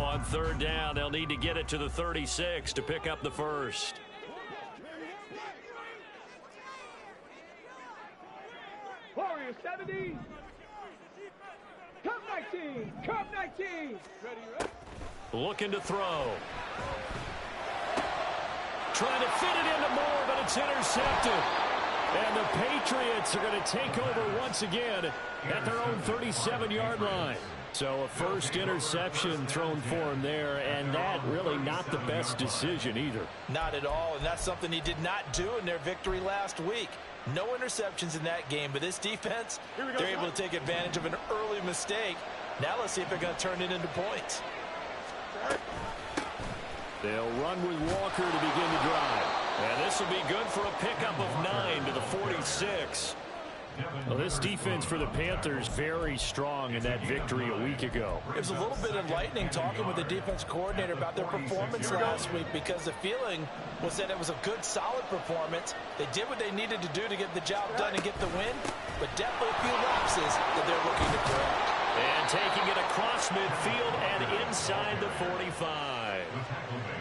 on third down, they'll need to get it to the 36 to pick up the first. Warriors 70. Cup 19. Cup 19. Ready. Looking to throw. Trying to fit it into Moore, but it's intercepted. And the Patriots are going to take over once again at their own 37-yard line. So a first interception thrown for him there, and that really not the best decision either. Not at all, and that's something he did not do in their victory last week. No interceptions in that game, but this defense, they're able to take advantage of an early mistake. Now let's see if they're going to turn it into points. They'll run with Walker to begin the drive. And this will be good for a pickup of 9 to the 46. Well, this defense for the Panthers very strong in that victory a week ago. It was a little bit enlightening talking with the defense coordinator about their performance last week, because the feeling was that it was a good, solid performance. They did what they needed to do to get the job done and get the win, but definitely a few lapses that they're looking to correct. And taking it across midfield and inside the 45.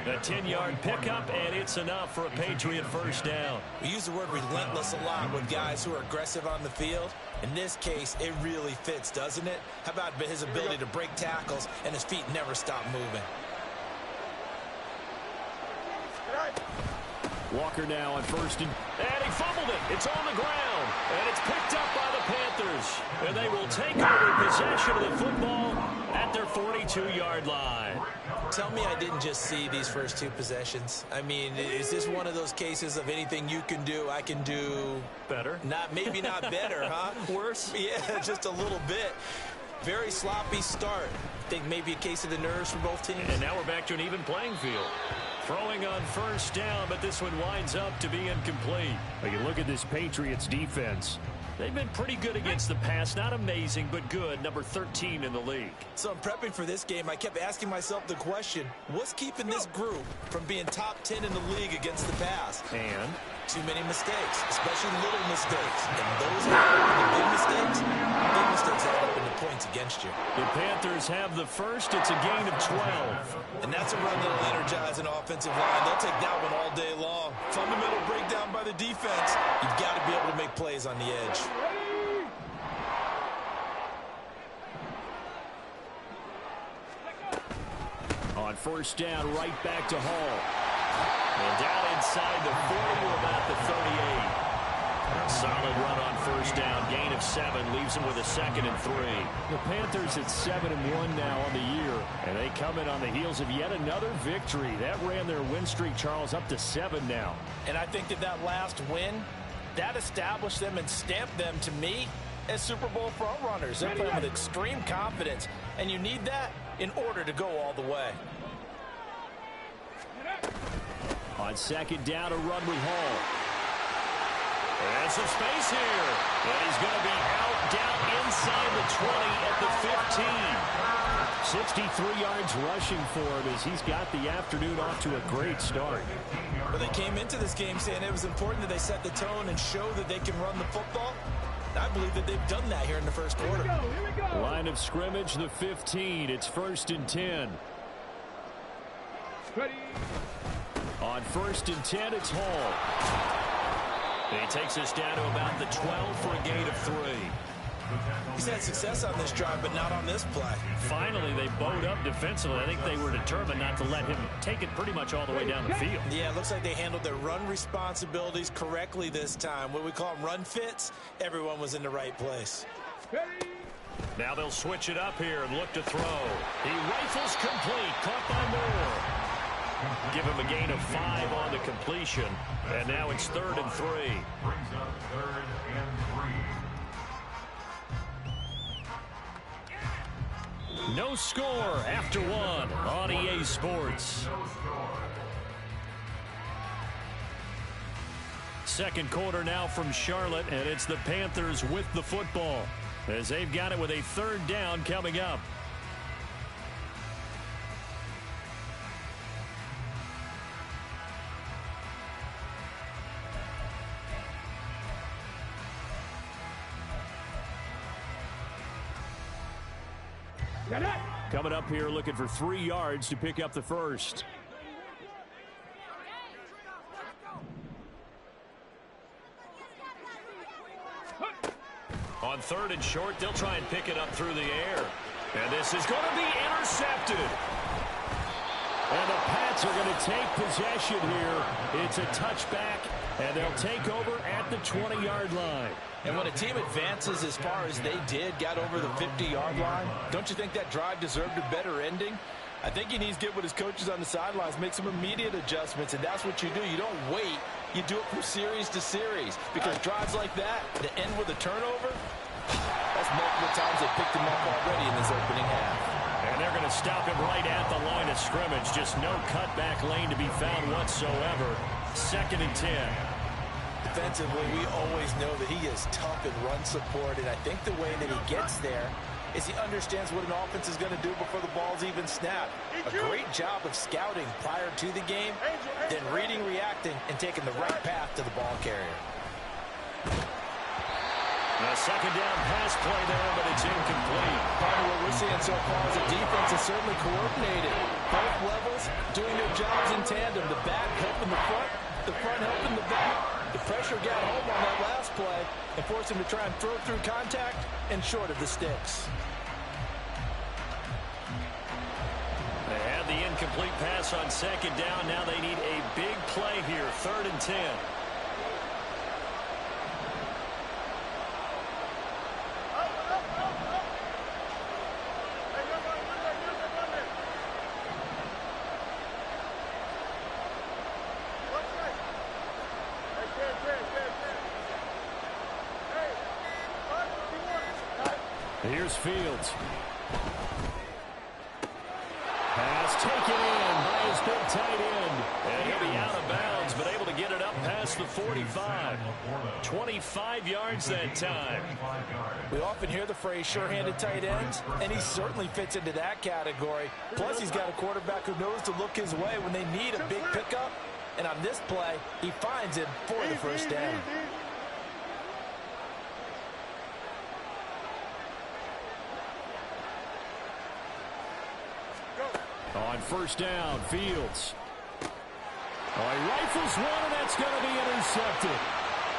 A 10-yard pickup, and it's enough for a Patriot first down. We use the word relentless a lot with guys who are aggressive on the field. In this case, it really fits, doesn't it? How about his ability to break tackles and his feet never stop moving? Walker now on first and he fumbled it. It's on the ground, and it's picked up by the Panthers. And they will take over possession of the football at their 42-yard line. Tell me I didn't just see these first two possessions. I mean, is this one of those cases of anything you can do, I can do better? Maybe not better, huh? Worse? Yeah, just a little bit. Very sloppy start. I think maybe a case of the nerves for both teams. And now we're back to an even playing field. Throwing on first down, but this one winds up to be incomplete. Well, you look at this Patriots defense. They've been pretty good against the pass. Not amazing, but good. Number 13 in the league. So I'm prepping for this game. I kept asking myself the question, what's keeping this group from being top 10 in the league against the pass? And? Too many mistakes, especially little mistakes. And those add up into big mistakes add up into points against you. The Panthers have the first. It's a gain of 12. And that's a run that'll energize an offensive line. They'll take that one all day long. Fundamental breakdown by the defense. You've got to be able to make plays on the edge. On first down, right back to Hall. And down inside the 40 to about the 38. A solid run on first down. Gain of 7 leaves them with a 2nd and 3. The Panthers at 7-1 now on the year. And they come in on the heels of yet another victory. That ran their win streak, Charles, up to 7 now. And I think that last win, that established them and stamped them, to me, as Super Bowl front runners. They're playing with extreme confidence. And you need that in order to go all the way. On second down, a run with Hall. And some space here. And he's going to be out down inside the 20 at the 15. 63 yards rushing for him as he's got the afternoon off to a great start. But they came into this game saying it was important that they set the tone and show that they can run the football. I believe that they've done that here in the first quarter. Here we go. Line of scrimmage, the 15. It's 1st and 10. Ready. On 1st and 10, it's Hall. And he takes us down to about the 12 for a gain of 3. He's had success on this drive, but not on this play. Finally, they bowed up defensively. I think they were determined not to let him take it pretty much all the way down the field. Yeah, it looks like they handled their run responsibilities correctly this time. What we call them run fits, everyone was in the right place. Ready. Now they'll switch it up here and look to throw. He rifles complete, caught by Moore. Give him a gain of 5 on the completion. And now it's 3rd and 3. Brings up 3rd and 3. No score after 1 on EA Sports. Second quarter now from Charlotte, and it's the Panthers with the football as they've got it with a 3rd down coming up. Get it. Coming up here looking for 3 yards to pick up the first. On 3rd and short, they'll try and pick it up through the air. And this is going to be intercepted. And the Pats are going to take possession here. It's a touchback, and they'll take over at the 20-yard line. And when a team advances as far as they did, got over the 50-yard line, don't you think that drive deserved a better ending? I think he needs to get with his coaches on the sidelines, make some immediate adjustments, and that's what you do. You don't wait. You do it from series to series, because drives like that end with a turnover, that's multiple times they picked him up already in this opening half. And they're going to stop him right at the line of scrimmage. Just no cutback lane to be found whatsoever. 2nd and 10. Defensively, we always know that he is tough in run support, and I think the way that he gets there is he understands what an offense is going to do before the ball's even snapped. A great job of scouting prior to the game, then reading, reacting, and taking the right path to the ball carrier. A 2nd down pass play there, but it's incomplete. Part of what we're seeing so far is the defense is certainly coordinated. Both levels doing their jobs in tandem. The back helping the front helping the back. The pressure got home on that last play and forced him to try and throw through contact and short of the sticks. They had the incomplete pass on 2nd down. Now they need a big play here. 3rd and 10. Here's Fields. Pass taken in by his big tight end. And he'll be out of bounds, but able to get it up past the 45. 25 yards that time. We often hear the phrase sure-handed tight ends, and he certainly fits into that category. Plus, he's got a quarterback who knows to look his way when they need a big pickup. And on this play, he finds it for the first down. On 1st down, Fields. Oh, he rifles one, and that's going to be intercepted.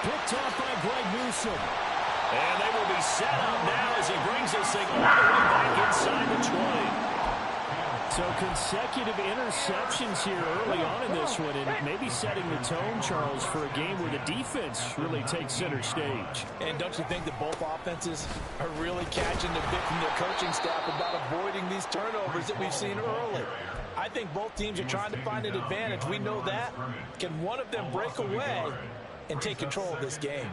Picked off by Greg Newsome. And they will be set up now as he brings this thing all the way back inside the 20. So consecutive interceptions here early on in this one, and maybe setting the tone, Charles, for a game where the defense really takes center stage. And don't you think that both offenses are really catching the bit from their coaching staff about avoiding these turnovers that we've seen early? I think both teams are trying to find an advantage. We know that. Can one of them break away and take control of this game?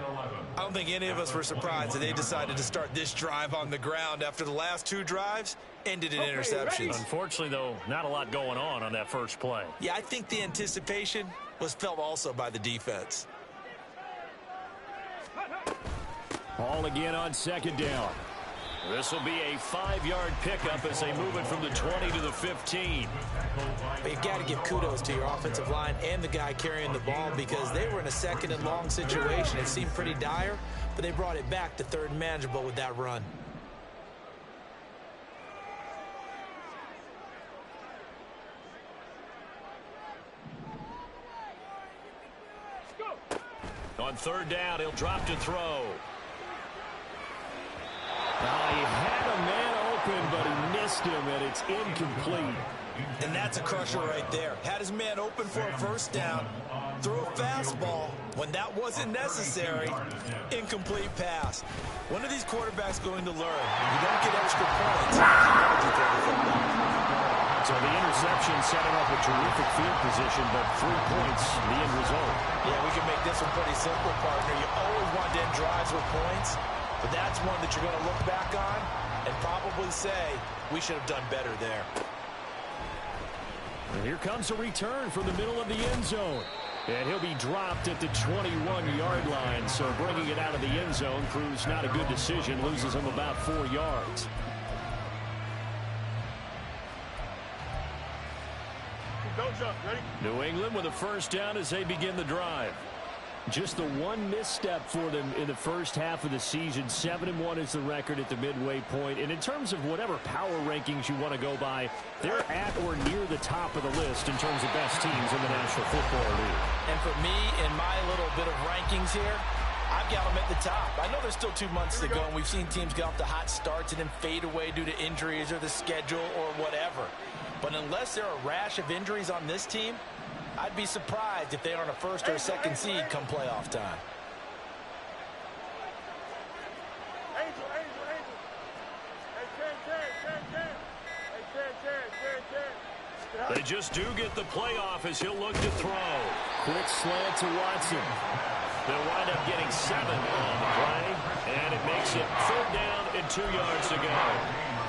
I don't think any of us were surprised that they decided to start this drive on the ground after the last 2 drives ended in interceptions. Unfortunately, though, not a lot going on that first play. Yeah, I think the anticipation was felt also by the defense. Ball again on 2nd down. This will be a 5-yard pickup as they move it from the 20 to the 15. But you've got to give kudos to your offensive line and the guy carrying the ball, because they were in a 2nd and long situation. It seemed pretty dire, but they brought it back to 3rd and manageable with that run. On 3rd down, he'll drop to throw. He had a man open, but he missed him, and it's incomplete. And that's a crusher right there. Had his man open for a 1st down, threw a fastball when that wasn't necessary. Incomplete pass. When are these quarterbacks going to learn? You don't get extra points. So the interception setting up a terrific field position, but 3 points, the end result. Yeah, we can make this one pretty simple, partner. You always want to end drives with points, but that's one that you're going to look back on and probably say, we should have done better there. And here comes a return from the middle of the end zone. And he'll be dropped at the 21-yard line, so bringing it out of the end zone proves not a good decision, loses him about 4 yards. Don't jump. Ready? New England with a 1st down as they begin the drive. Just the one misstep for them in the first half of the season. 7-1 is the record at the midway point. And in terms of whatever power rankings you want to go by, they're at or near the top of the list in terms of best teams in the National Football League. And for me, in my little bit of rankings here, I've got them at the top. I know there's still 2 months to go, and we've seen teams get off to hot starts and then fade away due to injuries or the schedule or whatever. But unless there are a rash of injuries on this team, I'd be surprised if they aren't a first or a second seed come playoff time. They just do get the playoff as he'll look to throw. Quick slant to Watson. They'll wind up getting 7 on the play, and it makes it 3rd down and 2 yards to go.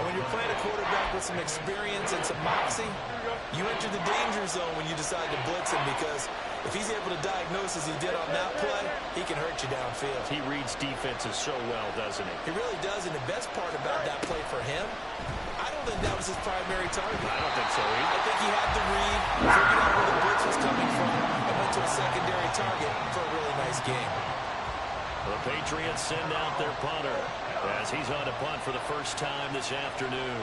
When you're playing a quarterback with some experience and some moxie, you enter the danger zone when you decide to blitz him, because if he's able to diagnose as he did on that play, he can hurt you downfield. He reads defenses so well, doesn't he? He really does, and the best part about that play for him, I don't think that was his primary target. I don't think so either. I think he had the read, figured out where the blitz was coming from, and went to a secondary target for a really nice game. The Patriots send out their punter as he's on to punt for the first time this afternoon.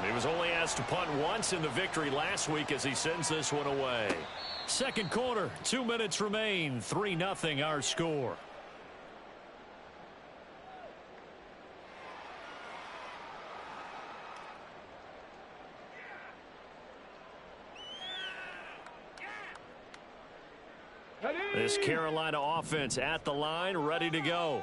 He was only asked to punt once in the victory last week as he sends this one away. Second quarter, 2 minutes remain. 3-0 our score. This Carolina offense at the line, ready to go.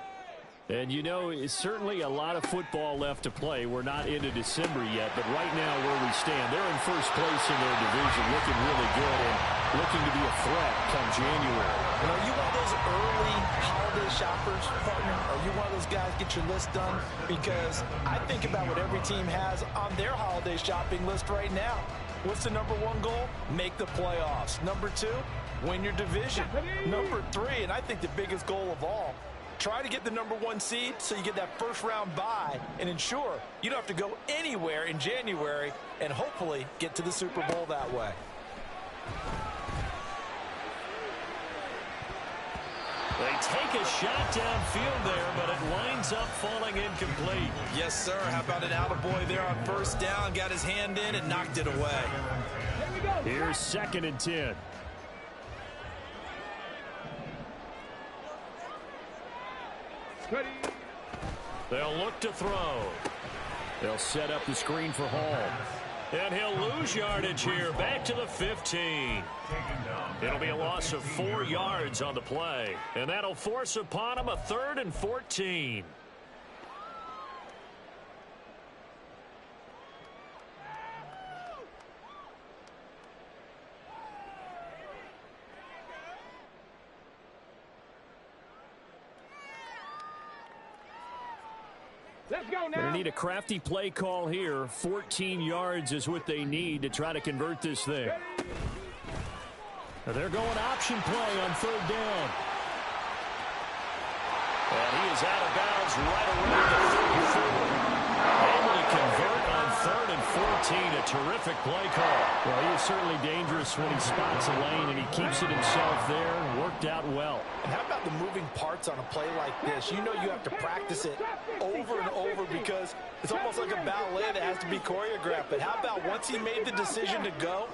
And, you know, it's certainly a lot of football left to play. We're not into December yet, but right now where we stand, they're in first place in their division, looking really good and looking to be a threat come January. And are you one of those early holiday shoppers, partner? Are you one of those guys get your list done? Because I think about what every team has on their holiday shopping list right now. What's the number 1 goal? Make the playoffs. Number 2, win your division. Number 3, and I think the biggest goal of all, try to get the number 1 seed so you get that first round bye and ensure you don't have to go anywhere in January and hopefully get to the Super Bowl that way. They take a shot downfield there, but it winds up falling incomplete. Yes, sir. How about an attaboy there on first down? Got his hand in and knocked it away. Here's 2nd and 10. Ready. They'll look to throw. They'll set up the screen for Hall. And he'll lose yardage here, back to the 15. It'll be a loss of 4 yards on the play. And that'll force upon him a 3rd and 14. Let's go now. They need a crafty play call here. 14 yards is what they need to try to convert this thing. They're going option play on 3rd down. And he is out of bounds right around the 34. Able to convert on 3rd and 14. A terrific play call. Well, he is certainly dangerous when he spots a lane and he keeps it himself there. Worked out well. And how about the moving parts on a play like this? You know you have to practice it over and over because it's almost like a ballet that has to be choreographed. But how about once he made the decision to go,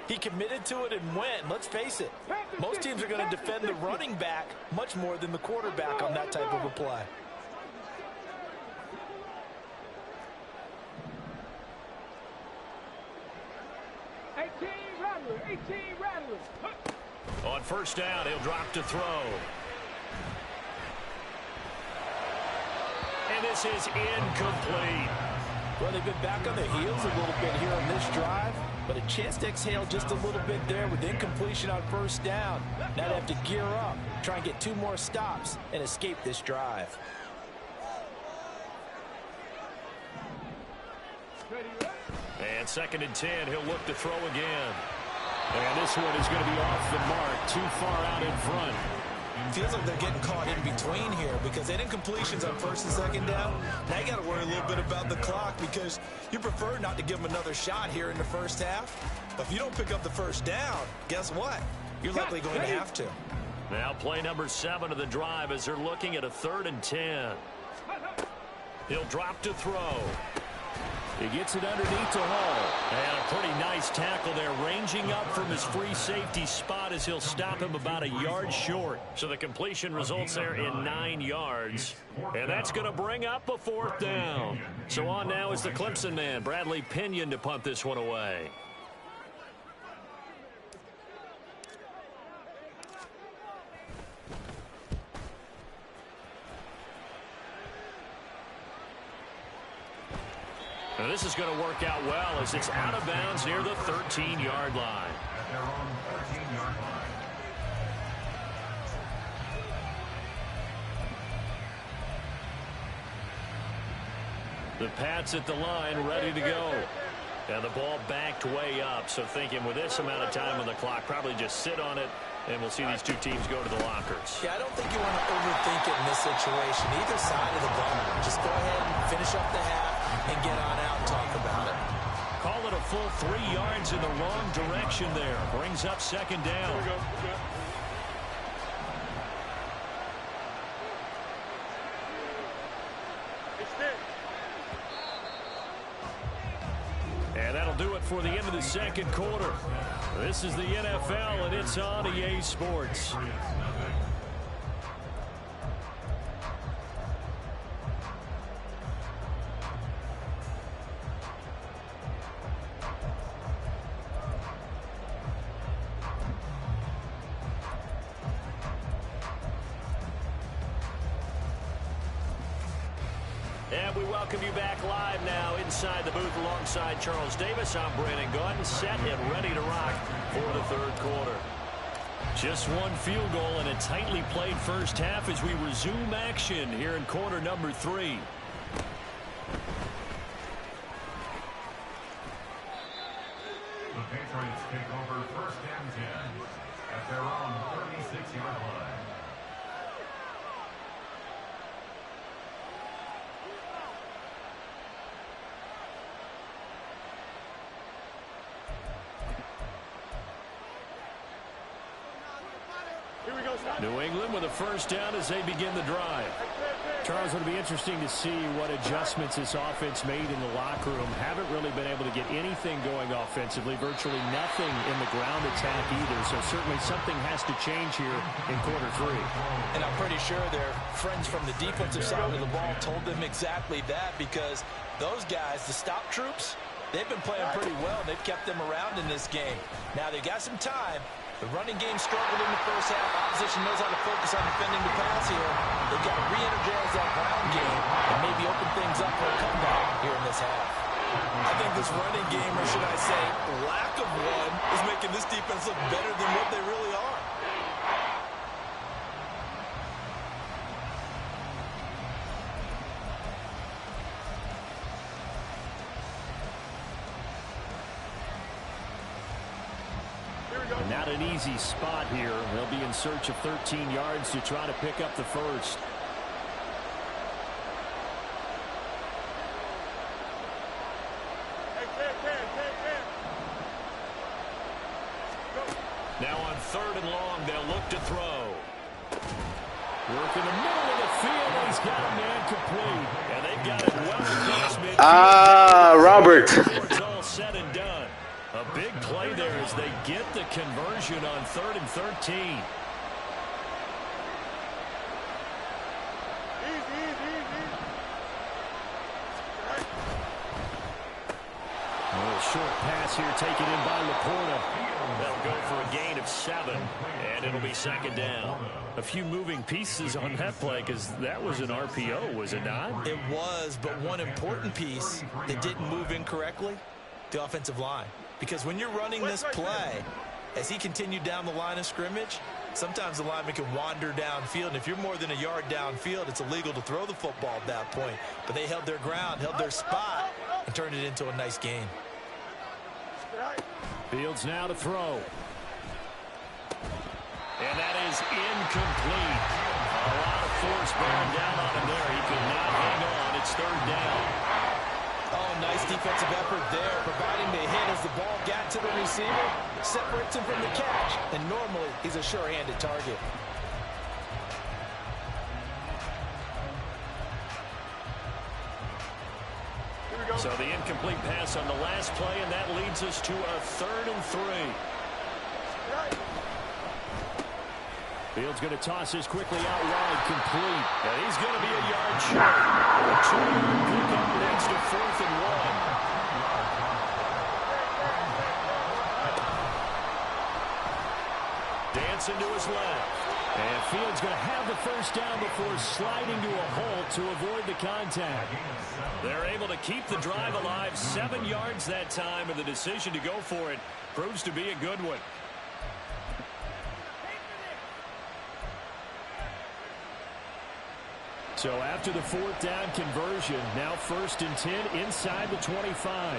he committed to it and went. Let's face it, most teams are going to defend the running back much more than the quarterback on that type of a play. On first down, he'll drop to throw. And this is incomplete. Well, they've been back on their heels a little bit here on this drive, but a chance to exhale just a little bit there with incompletion on first down. Now they have to gear up, try and get 2 more stops and escape this drive. And 2nd and 10, he'll look to throw again. And this one is going to be off the mark, too far out in front. Feels like they're getting caught in between here because they had incompletions on first and second down. Now you got to worry a little bit about the clock because you prefer not to give them another shot here in the first half. But if you don't pick up the first down, guess what? you're likely going to have to. Now play number 7 of the drive as they're looking at a 3rd and 10. He'll drop to throw. He gets it underneath to Hall. And a pretty nice tackle there, ranging up from his free safety spot as he'll stop him about a yard short. So the completion results there in 9 yards. And that's going to bring up a 4th down. So on now is the Clemson man, Bradley Pinion, to punt this one away. Now this is going to work out well as it's out of bounds near the 13-yard line. At their own 13-yard line. The Pats at the line, ready to go. And the ball backed way up, so thinking with this amount of time on the clock, probably just sit on it, and we'll see these two teams go to the lockers. Yeah, I don't think you want to overthink it in this situation. Either side of the ball. Just go ahead and finish up the half and get on out and talk about it. Call it a full 3 yards in the wrong direction there. Brings up 2nd down. Here we go. And that'll do it for the end of the 2nd quarter. This is the NFL, and it's on EA Sports. And we welcome you back live now inside the booth alongside Charles Davis. I'm Brandon Gaudin, set and ready to rock for the 3rd quarter. Just one field goal and a tightly played first half as we resume action here in quarter number 3. The Patriots take over 1st and 10 at their own 36-yard line. New England with a 1st down as they begin the drive. Charles, it'll be interesting to see what adjustments this offense made in the locker room. Haven't really been able to get anything going offensively, virtually nothing in the ground attack either. So certainly something has to change here in quarter 3. And I'm pretty sure their friends from the defensive side of the ball told them exactly that, because those guys, the stop troops, they've been playing pretty well. They've kept them around in this game. Now they've got some time. The running game struggled in the first half. Opposition knows how to focus on defending the pass here. They've got to re-energize that ground game and maybe open things up for a comeback here in this half. I think this running game, or should I say lack of one, is making this defense look better than what they really are. Not an easy spot here. They'll be in search of 13 yards to try to pick up the 1st. Now on 3rd and long, they'll look to throw. Work in the middle of the field. He's got a man complete. And they've got it well across midfield. Robert. It's all said and done. A big play there as they get the conversion on 3rd and 13. A little short pass here taken in by Laporta. That'll go for a gain of 7, and it'll be 2nd down. A few moving pieces on that play because that was an RPO, was it not? It was, but one important piece that didn't move incorrectly, the offensive line. Because when you're running this play, as he continued down the line of scrimmage, sometimes the lineman can wander downfield. And if you're more than a yard downfield, it's illegal to throw the football at that point. But they held their ground, held their spot, and turned it into a nice gain. Fields now to throw. And that is incomplete. A lot of force bearing down on him there. He could not hang on. It's 3rd down. Oh, nice defensive effort there, providing the hit as the ball got to the receiver, separates him from the catch, and normally he's a sure-handed target. So the incomplete pass on the last play, and that leads us to a 3rd and 3. Fields going to toss this quickly out wide, complete. And he's going to be a yard short. A 2-yard pickup leads to 4th and 1. Dancing to his left. And Fields going to have the first down before sliding to a hole to avoid the contact. They're able to keep the drive alive, 7 yards that time, and the decision to go for it proves to be a good one. So after the 4th down conversion, now 1st and 10 inside the 25.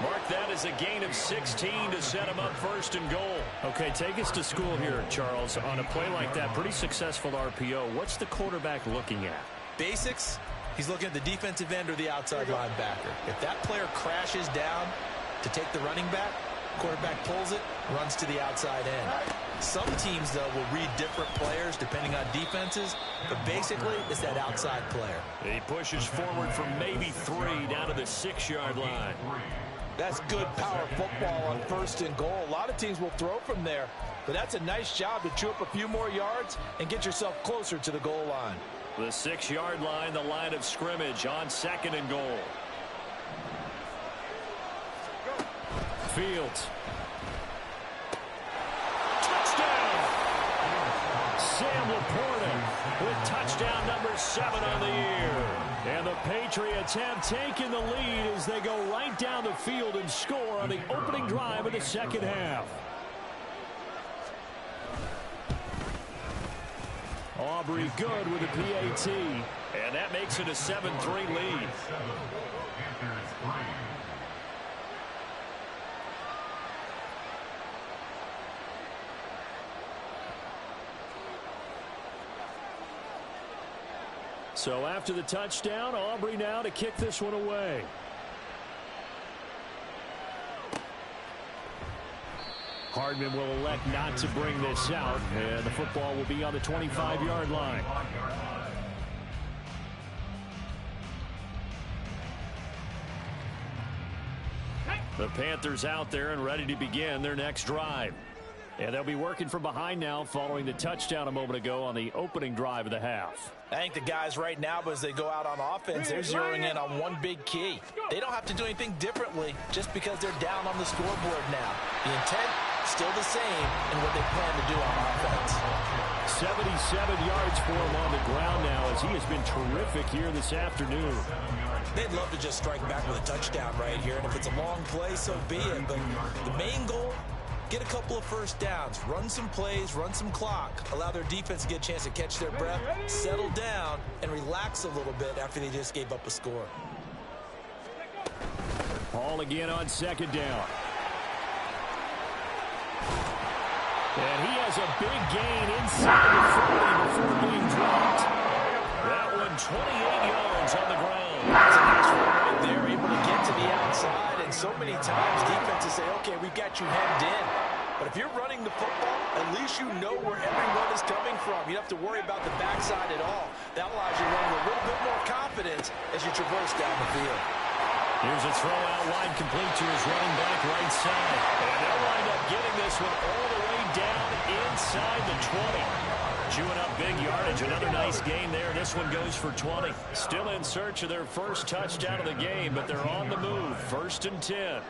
Mark that as a gain of 16 to set him up 1st and goal. Okay, take us to school here, Charles. On a play like that, pretty successful RPO. What's the quarterback looking at? Basics. He's looking at the defensive end or the outside linebacker. If that player crashes down to take the running back, quarterback pulls it, runs to the outside end. Some teams, though, will read different players depending on defenses, but basically it's that outside player. He pushes forward from maybe 3 down to the 6-yard line. That's good power football on 1st and goal. A lot of teams will throw from there, but that's a nice job to chew up a few more yards and get yourself closer to the goal line. The 6-yard line, the line of scrimmage on 2nd and goal. Fields. Touchdown! Sam Laporta with touchdown number 7 on the year. And the Patriots have taken the lead as they go right down the field and score on the opening drive of the 2nd half. Aubrey good with a PAT. And that makes it a 7-3 lead. So after the touchdown, Aubrey now to kick this one away. Hardman will elect not to bring this out, and the football will be on the 25-yard line. The Panthers out there and ready to begin their next drive. And they'll be working from behind now following the touchdown a moment ago on the opening drive of the half. I think the guys right now, as they go out on offense, they're zeroing in on one big key. They don't have to do anything differently just because they're down on the scoreboard now. The intent, still the same in what they plan to do on offense. 77 yards for him on the ground now as he has been terrific here this afternoon. They'd love to just strike back with a touchdown right here, and if it's a long play, so be it. But the main goal, get a couple of first downs, run some plays, run some clock, allow their defense to get a chance to catch their breath, settle down, and relax a little bit after they just gave up a score. Ball again on 2nd down. And he has a big gain inside the 40 before being dropped. That one 28 yards on the ground. That's a nice run right there, able to get to the outside, and so many times defenses say, okay, we've got you hemmed in. But if you're running the football, at least you know where everyone is coming from. You don't have to worry about the backside at all. That allows you to run with a little bit more confidence as you traverse down the field. Here's a throw out wide complete to his running back right side. And they'll wind up getting this one all the way down inside the 20. Chewing up big yardage. Another nice gain there. This one goes for 20. Still in search of their first touchdown of the game, but they're on the move. 1st and 10.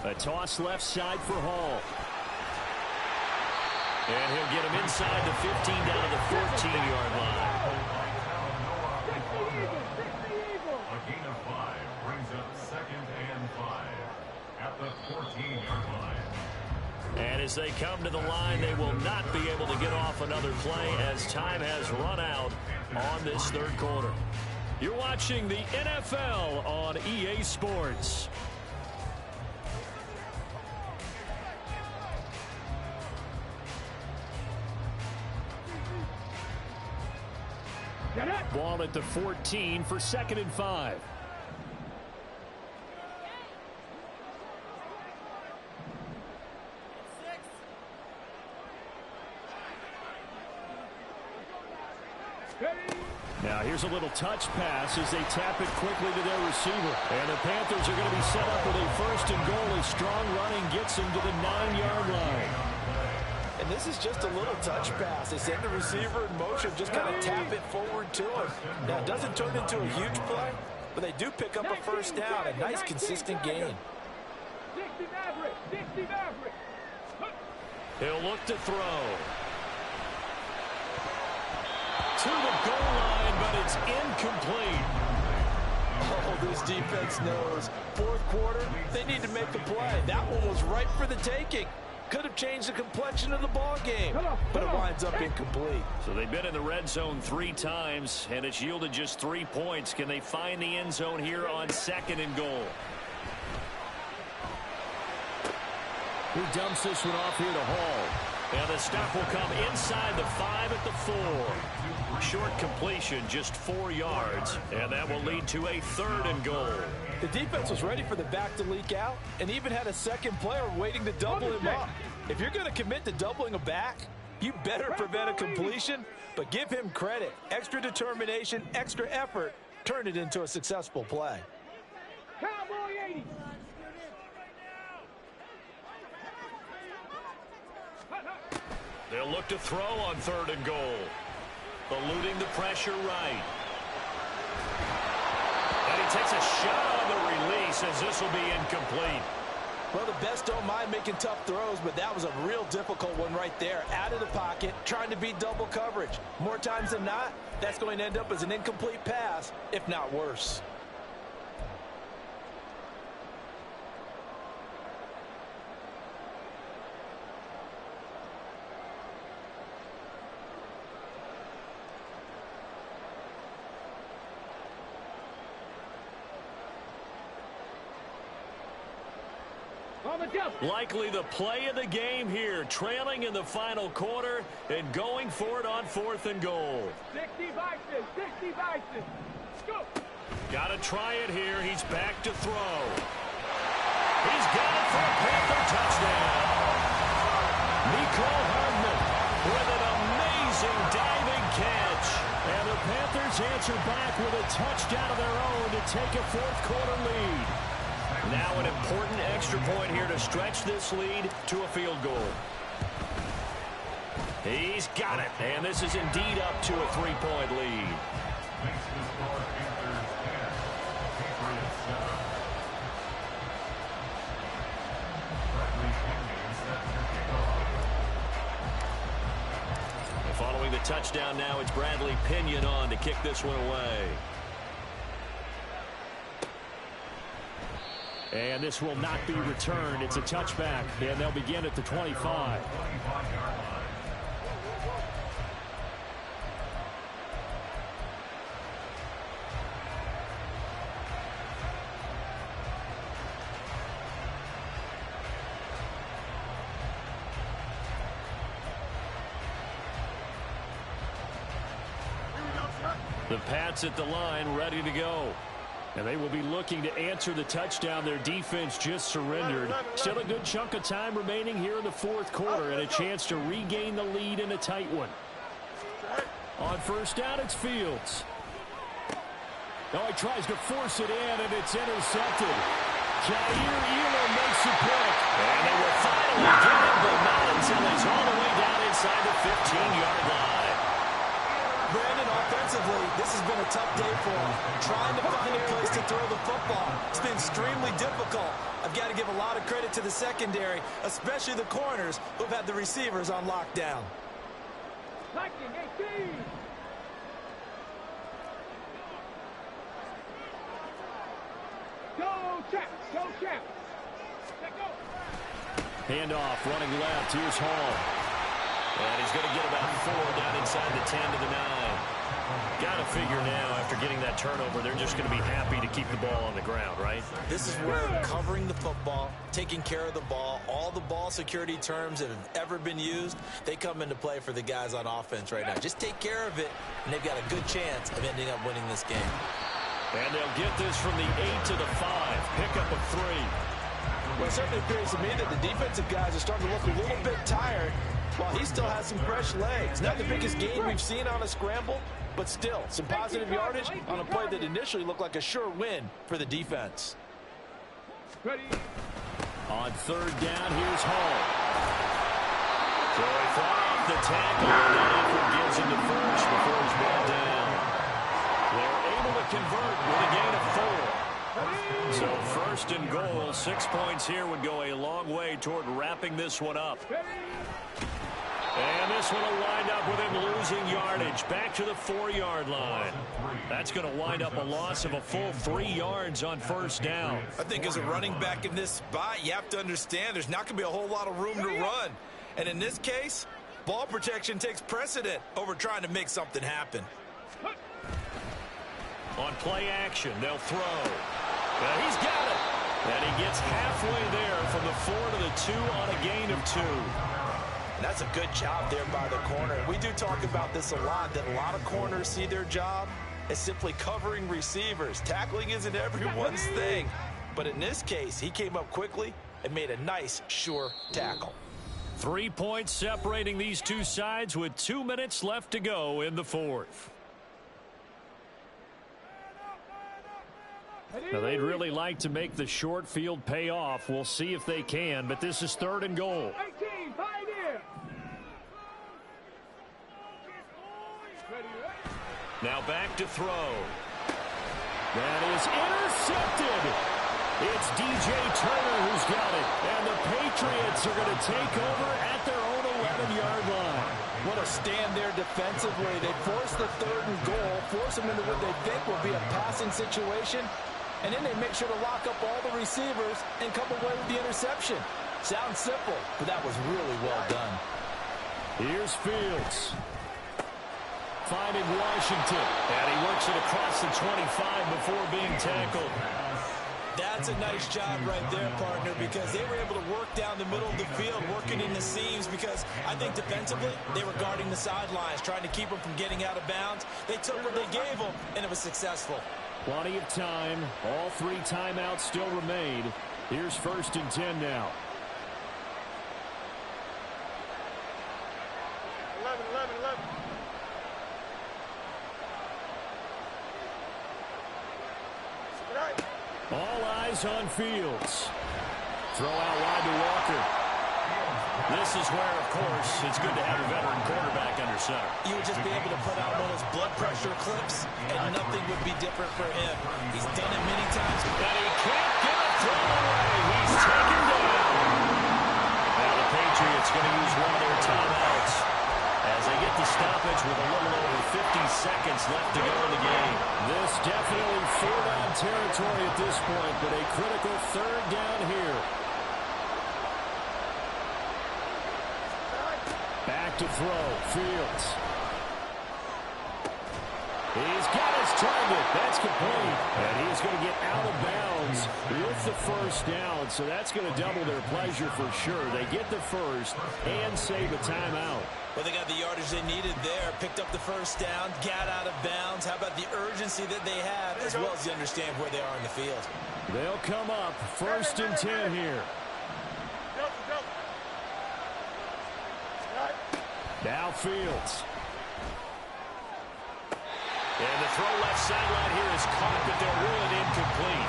A toss left side for Hall. And he'll get him inside the 15 down to the 14-yard line. A gain of 5 brings up 2nd and 5 at the 14-yard line. And as they come to the line, they will not be able to get off another play as time has run out on this third quarter. You're watching the NFL on EA Sports. Ball at the 14 for 2nd and 5. Now here's a little touch pass as they tap it quickly to their receiver. And the Panthers are going to be set up with a 1st and goal as strong running gets them to the 9-yard line. And this is just a little touch pass. They send the receiver in motion, just kind of tap it forward to him. Now, it doesn't turn into a huge play, but they do pick up a 1st down, a nice, consistent gain. He'll look to throw. To the goal line, but it's incomplete. Oh, this defense knows. 4th quarter, they need to make a play. That one was ripe for the taking. Could have changed the complexion of the ball game, but it winds up incomplete. So they've been in the red zone 3 times, and it's yielded just 3 points. Can they find the end zone here on 2nd and goal? He dumps this one off here to Hall. And the stop will come inside the 5 at the 4. Short completion, just 4 yards, and that will lead to a 3rd and goal. The defense was ready for the back to leak out and even had a second player waiting to double him up. If you're going to commit to doubling a back, you better prevent a completion, but give him credit. Extra determination, extra effort, turned it into a successful play. Cowboy 80. They'll look to throw on 3rd and goal. Eluding the pressure right. And he takes a shot on the release as this will be incomplete. Well, the best don't mind making tough throws, but that was a real difficult one right there. Out of the pocket, trying to beat double coverage. More times than not, that's going to end up as an incomplete pass, if not worse. Likely the play of the game here, trailing in the final quarter and going for it on 4th and goal. 60 Bison, 60 Bison. Go. Got to try it here. He's back to throw. He's got it for a Panther touchdown. Mecole Hardman with an amazing diving catch. And the Panthers answer back with a touchdown of their own to take a 4th quarter lead. Now an important extra point here to stretch this lead to a field goal. He's got it, and this is indeed up to a 3-point lead. And following the touchdown now, it's Bradley Pinion on to kick this one away. And this will not be returned. It's a touchback, and they'll begin at the 25. The Pats at the line, ready to go. And they will be looking to answer the touchdown their defense just surrendered. Still a good chunk of time remaining here in the 4th quarter and a chance to regain the lead in a tight one. On 1st down, it's Fields. Now he tries to force it in, and it's intercepted. Jair Elam makes the pick. And they will finally get him, but not until he's all the way down inside the 15-yard line. Brandon, offensively, this has been a tough day for him. Trying to find a place to throw the football. It's been extremely difficult. I've got to give a lot of credit to the secondary, especially the corners who've had the receivers on lockdown. Viking 18. Go, Champ. Go, Champ. Let go. Handoff, running left. Here's Hall. And he's going to get about 4 down inside the 10 to the 9. Got to figure now, after getting that turnover, they're just going to be happy to keep the ball on the ground, right? This is where covering the football, taking care of the ball, all the ball security terms that have ever been used, they come into play for the guys on offense right now. Just take care of it, and they've got a good chance of ending up winning this game. And they'll get this from the 8 to the 5. Pickup of 3. Well, it certainly appears to me that the defensive guys are starting to look a little bit tired while he still has some fresh legs. Not the biggest gain we've seen on a scramble, but still some positive yardage on a play that initially looked like a sure win for the defense. On 3rd down, here's Hall. So he fought off the tackle, and that effort gives him the first before he's brought down. They're able to convert with a gain of 4. So 1st and goal, 6 points here would go a long way toward wrapping this one up. And this one will wind up with him losing yardage back to the 4-yard line. That's going to wind up a loss of a full 3 yards on 1st down. I think as a running back in this spot, you have to understand there's not going to be a whole lot of room to run. And in this case, ball protection takes precedent over trying to make something happen. On play action, they'll throw. Well, he's got it. And he gets halfway there from the 4 to the 2 on a gain of 2. And that's a good job there by the corner. And we do talk about this a lot, that a lot of corners see their job as simply covering receivers. Tackling isn't everyone's thing. But in this case, he came up quickly and made a nice, sure tackle. 3 points separating these two sides with 2 minutes left to go in the 4th. Now, they'd really like to make the short field pay off. We'll see if they can, but this is 3rd and goal. 18, Pioneer. Now back to throw. That is intercepted. It's DJ Turner who's got it. And the Patriots are going to take over at their own 11-yard line. What a stand there defensively. They force the 3rd and goal, force them into what they think will be a passing situation, and then they make sure to lock up all the receivers and come away with the interception. Sounds simple, but that was really well done. Here's Fields. Finding Washington. And he works it across the 25 before being tackled. That's a nice job right there, partner, because they were able to work down the middle of the field, working in the seams, because I think defensively they were guarding the sidelines, trying to keep them from getting out of bounds. They took what they gave them, and it was successful. Plenty of time. All 3 timeouts still remain. Here's 1st and 10 now. 11. All eyes on Fields. Throw out wide to Walker. This is where, of course, it's good to have a veteran quarterback under center. You would just be able to put out one of those blood pressure clips, and nothing would be different for him. He's done it many times. And he can't get a throw away. He's taken down. Now the Patriots going to use one of their timeouts as they get the stoppage with a little over 50 seconds left to go in the game. This definitely 4-down territory at this point, but a critical 3rd down here. Back to throw. Fields. He's got his target. That's complete. And he's going to get out of bounds with the 1st down. So that's going to double their pleasure for sure. They get the 1st and save a timeout. Well, they got the yardage they needed there. Picked up the 1st down. Got out of bounds. How about the urgency that they have, as well as you understand where they are in the field. They'll come up 1st and 10 here. Now Fields. And the throw left sideline here is caught, but they'll rule it incomplete.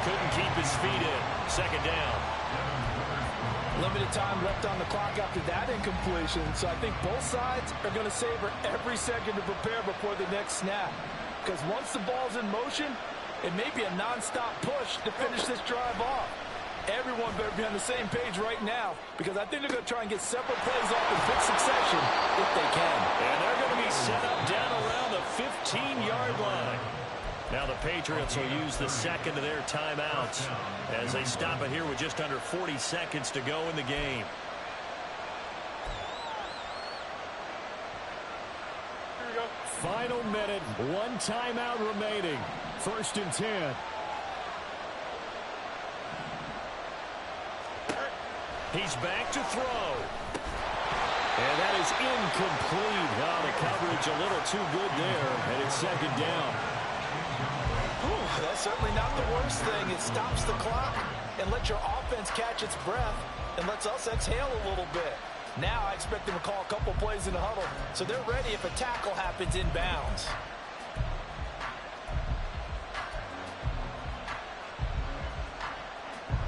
Couldn't keep his feet in. 2nd down. Limited time left on the clock after that incompletion, so I think both sides are going to savor every second to prepare before the next snap. Because once the ball's in motion, it may be a non-stop push to finish this drive off. Everyone better be on the same page right now, because I think they're going to try and get several plays off in quick succession if they can. And they're going to be set up down around the 15-yard line. Now the Patriots will use the second of their timeouts as they stop it here with just under 40 seconds to go in the game. Final minute, one timeout remaining. 1st and 10. He's back to throw. And that is incomplete. Oh, the coverage a little too good there, and it's 2nd down. Whew, that's certainly not the worst thing. It stops the clock and lets your offense catch its breath and lets us exhale a little bit. Now I expect them to call a couple plays in the huddle, so they're ready if a tackle happens inbounds.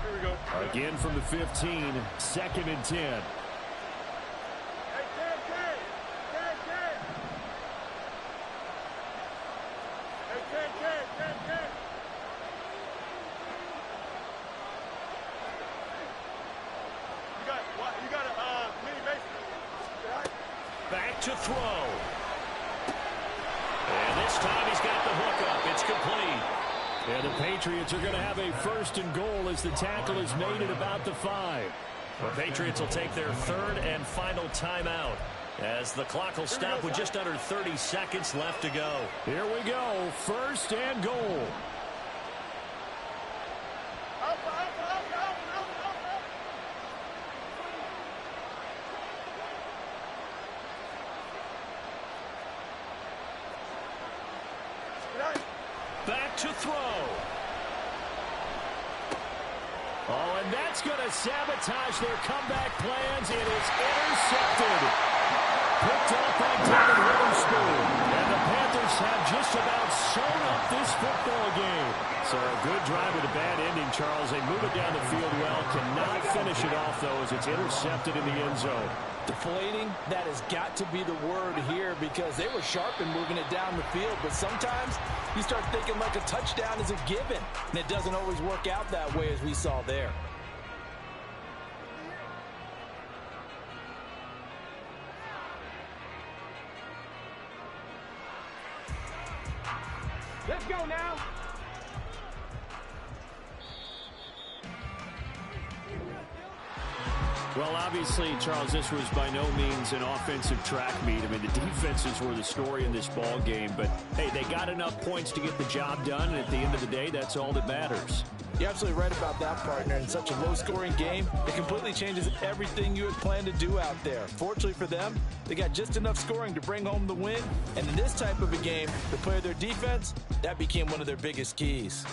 Here we go. Again from the 15, 2nd and 10. Hey, Ted. Hey, Ted. You got a mini base. Back to throw. And this time he's got the hook up. It's complete. And the Patriots are going to have a 1st and goal as the tackle is made at about the 5. The Patriots will take their 3rd and final timeout as the clock will stop with just under 30 seconds left to go. Here we go. 1st and goal. Back to throw. Oh, and that's going to sabotage their comeback plans. It is intercepted. Picked up by Devin Witherspoon. And the Panthers have just about sewn up this football game. So a good drive with a bad ending, Charles. They move it down the field well. Cannot finish it off, though, as it's intercepted in the end zone. Deflating, that has got to be the word here because they were sharp in moving it down the field. But sometimes you start thinking like a touchdown is a given. And it doesn't always work out that way as we saw there. Let's go now. Well, obviously, Charles, this was by no means an offensive track meet. I mean, the defenses were the story in this ball game. But, hey, they got enough points to get the job done. And at the end of the day, that's all that matters. You're absolutely right about that, partner. In such a low-scoring game, it completely changes everything you had planned to do out there. Fortunately for them, they got just enough scoring to bring home the win. And in this type of a game, to play their defense, that became one of their biggest keys.